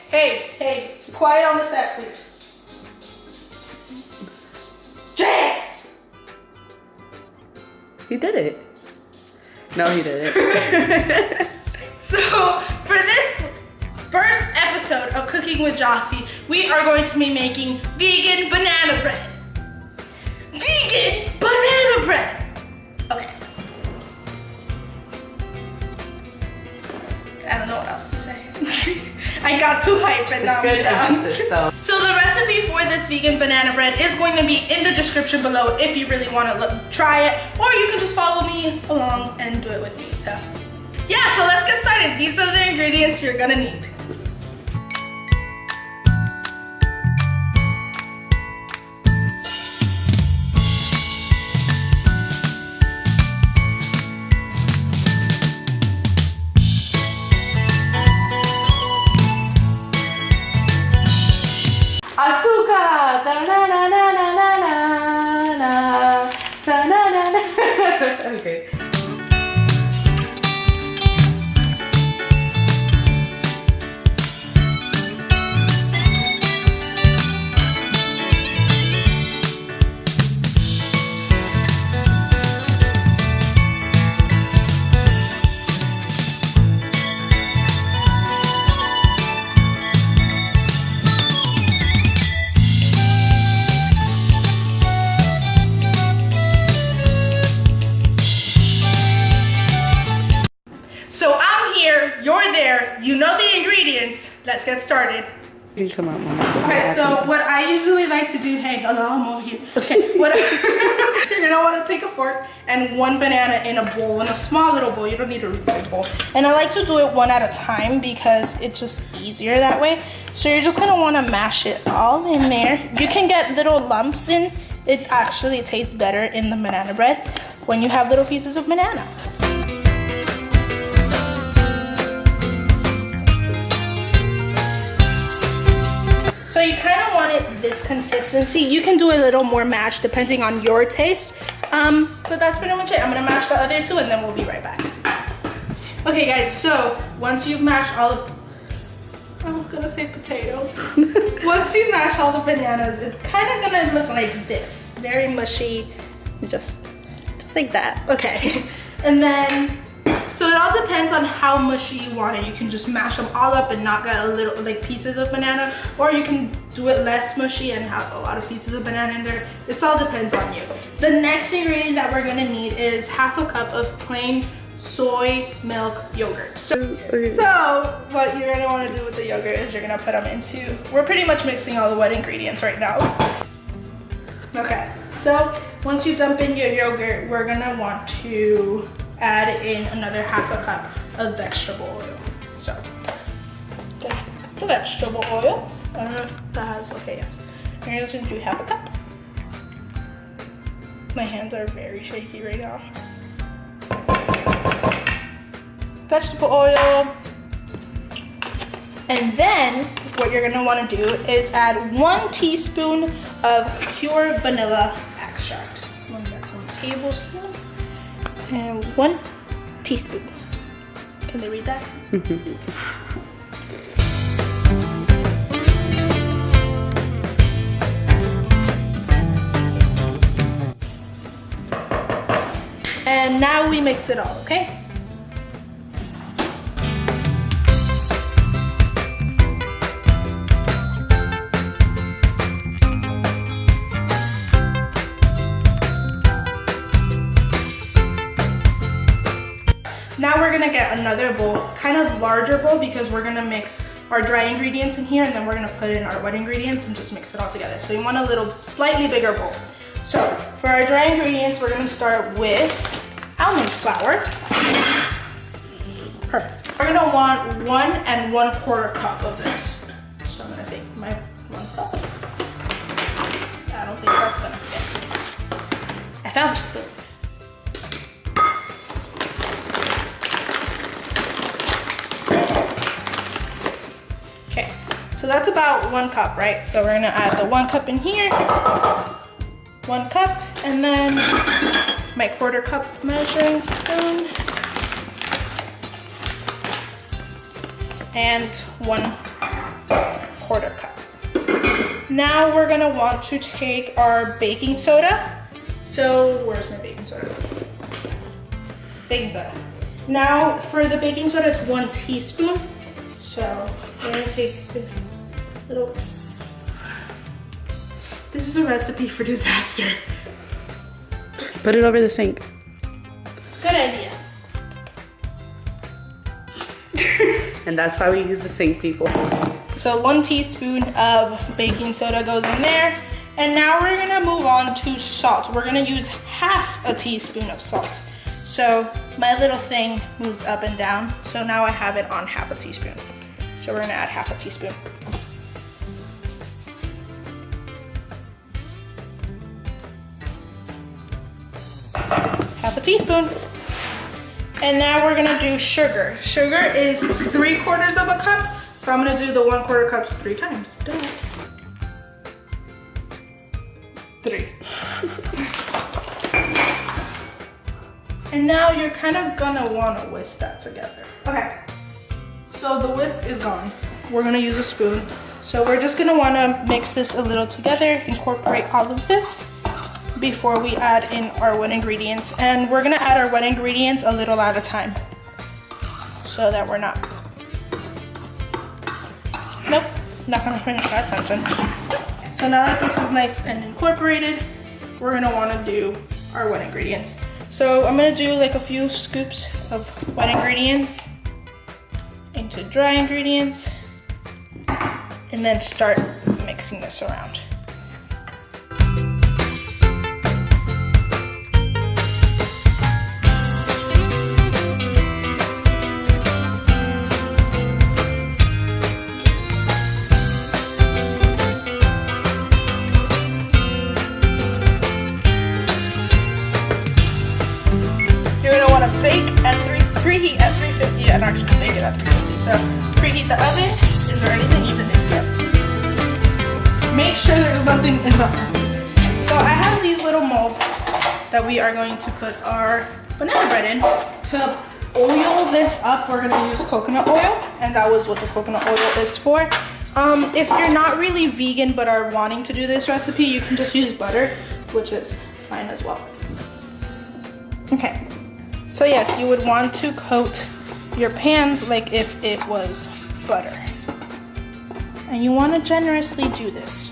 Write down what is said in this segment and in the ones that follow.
Hey, quiet on the set, please. Jay! He did it. No, he didn't. So, for this first episode of Cooking with Jossie, we are going to be making vegan banana bread. Vegan banana bread! Okay. I don't know what else to say. I got too hyped and now I'm down. So the recipe for this vegan banana bread is going to be in the description below if you really want to try it, or you can just follow me along and do it with me. So yeah, so let's get started. These are the ingredients you're gonna need. Azúcar! Ta-na-na-na-na-na-na-na. Ta-na-na-na. Okay. So I'm here, you're there, you know the ingredients. Let's get started. You can come out, Mama. Okay, so what I usually like to do, hey, hello, I'm over here. Okay, you're gonna want to take a fork and one banana in a bowl, in a small little bowl. You don't need a really big bowl. And I like to do it one at a time because it's just easier that way. So you're just gonna want to mash it all in there. You can get little lumps in. It actually tastes better in the banana bread when you have little pieces of banana. So you kind of want it this consistency. You can do a little more mash depending on your taste. But that's pretty much it. I'm gonna mash the other two and then we'll be right back. Okay guys, so once you've mashed all of, I was gonna say potatoes. Once you mash all the bananas, it's kind of gonna look like this. Very mushy, just like that. Okay, and then, so it all depends on how mushy you want it. You can just mash them all up and not get a little, like pieces of banana, or you can do it less mushy and have a lot of pieces of banana in there. It all depends on you. The next ingredient that we're gonna need is half a cup of plain soy milk yogurt. So what you're gonna wanna do with the yogurt is you're gonna put them into, we're pretty much mixing all the wet ingredients right now. Okay, so once you dump in your yogurt, we're gonna want to add in another half a cup of vegetable oil. So, get the vegetable oil. I don't know if that has, okay, yes. You're just gonna do half a cup. My hands are very shaky right now. Vegetable oil. And then what you're gonna wanna do is add 1 teaspoon of pure vanilla extract. That's 1 tablespoon. And 1 teaspoon. Can they read that? And now we mix it all, okay? Now we're gonna get another bowl, kind of larger bowl, because we're gonna mix our dry ingredients in here and then we're gonna put in our wet ingredients and just mix it all together. So you want a little, slightly bigger bowl. So for our dry ingredients, we're gonna start with almond flour. Perfect. We're gonna want 1 1/4 cup of this. So I'm gonna take my 1 cup. I don't think that's gonna fit. I found a spoon. Okay, so that's about 1 cup, right? So we're gonna add the 1 cup in here, 1 cup, and then my 1/4 cup measuring spoon, and 1 1/4 cup. Now we're gonna want to take our baking soda. So where's my baking soda? Baking soda. Now for the baking soda, it's 1 teaspoon. So we're gonna take this little. This is a recipe for disaster. Put it over the sink. Good idea. And that's why we use the sink, people. So 1 teaspoon of baking soda goes in there. And now we're gonna move on to salt. We're gonna use 1/2 teaspoon of salt. So my little thing moves up and down. So now I have it on 1/2 teaspoon. So we're gonna add 1/2 teaspoon. Half a teaspoon. And now we're gonna do sugar. Sugar is 3/4 of a cup. So I'm gonna do the 1/4 cups 3 times. Duh. 3. And now you're kind of gonna wanna whisk that together. Okay, so the whisk is gone. We're gonna use a spoon. So we're just gonna wanna mix this a little together, incorporate all of this before we add in our wet ingredients. And we're gonna add our wet ingredients a little at a time so that we're not. Nope, not gonna finish that sentence. So now that this is nice and incorporated, we're gonna wanna do our wet ingredients. So I'm gonna do like a few scoops of wet ingredients into dry ingredients and then start mixing this around. Preheat at 350 and actually bake it at 350. So preheat the oven. Is there anything even in here? Make sure there's nothing in the oven. So I have these little molds that we are going to put our banana bread in. To oil this up, we're gonna use coconut oil, and that was what the coconut oil is for. If you're not really vegan but are wanting to do this recipe, you can just use butter, which is fine as well. Okay. So yes, you would want to coat your pans like if it was butter. And you want to generously do this.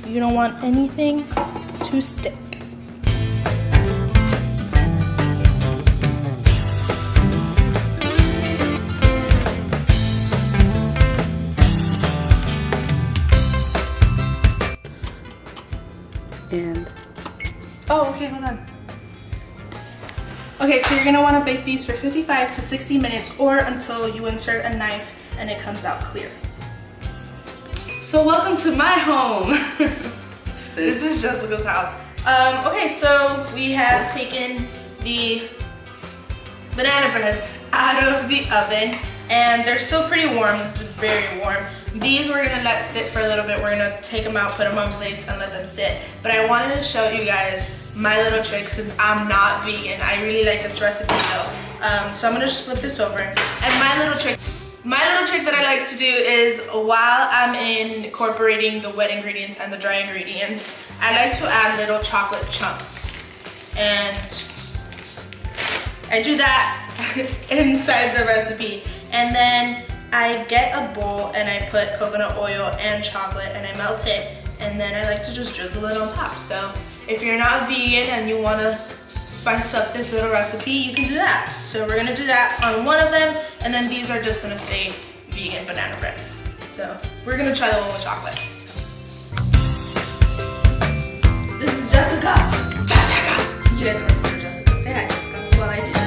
You don't want anything to stick. And oh, okay, hold on. Okay, so you're gonna wanna bake these for 55 to 60 minutes or until you insert a knife and it comes out clear. So welcome to my home. This is Jessica's house. Okay, so we have taken the banana breads out of the oven and they're still pretty warm. This is very warm. These we're gonna let sit for a little bit. We're gonna take them out, put them on plates and let them sit. But I wanted to show you guys my little trick since I'm not vegan. I really like this recipe though. So I'm gonna just flip this over. And my little trick that I like to do is while I'm incorporating the wet ingredients and the dry ingredients, I like to add little chocolate chunks. And I do that inside the recipe. And then I get a bowl and I put coconut oil and chocolate and I melt it. And then I like to just drizzle it on top. So if you're not vegan and you wanna spice up this little recipe, you can do that. So we're gonna do that on one of them, and then these are just gonna stay vegan banana breads. So we're gonna try the one with chocolate. So. This is Jessica. Jessica! You guys remember Jessica. Say hi, Jessica. While I do this.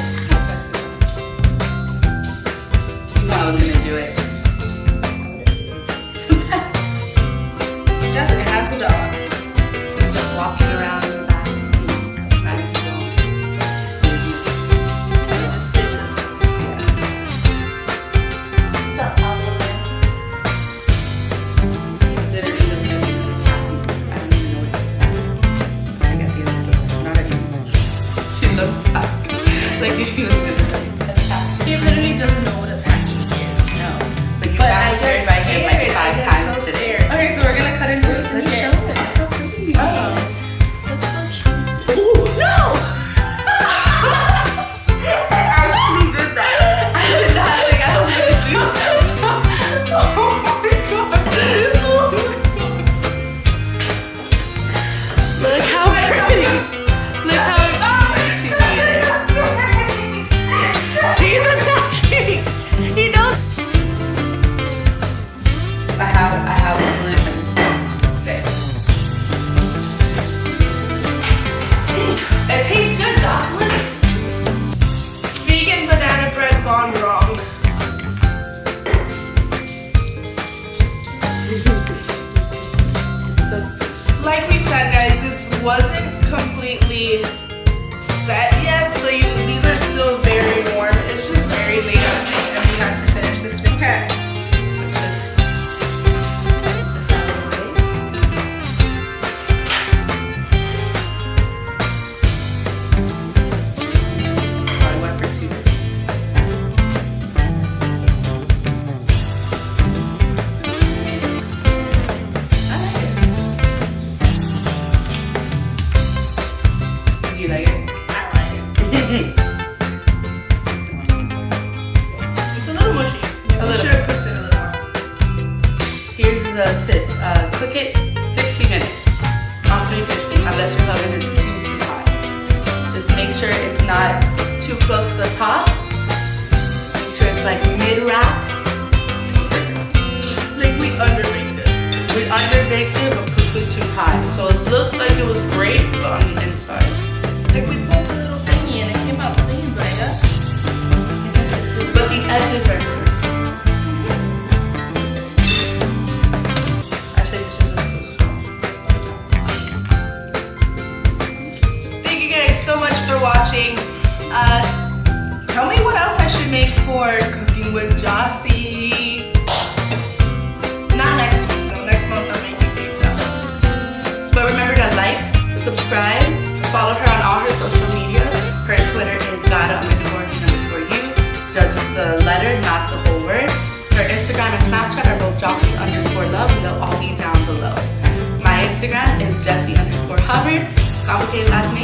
you know I was gonna do it. Jessica has the dog. Just walking around in the back. Like if he was gonna attack. He literally doesn't know what attacking is. No. fully set yet, so these are still very warm. It's just very late at night and we had to finish this video. Okay. Let's just this out of the way. So I went for 2 minutes. I like it. Do you like it? I like it. It's a little mushy. We should have cooked it a little more. Here's the tip. Cook it 60 minutes on 350 unless your oven is too hot. Just make sure it's not too close to the top. Make sure it's like mid-rack. Like we underbaked it. We underbaked it but cooked it too high. So it looked like it was great, but on the inside. Like we pulled a little thingy and it came out clean, but I guess. But the edges are good. Actually, this is Thank you guys so much for watching. Tell me what else I should make for cooking with Jossie. Not next month, no. Next month I'm making pizza. But remember to like, subscribe, follow her on all her social media. Her Twitter is Gada_you. Just the letter, not the whole word. Her Instagram and Snapchat are both Jossie_love. They'll all be down below. My Instagram is Jessie_Hubbard. Complicated last name.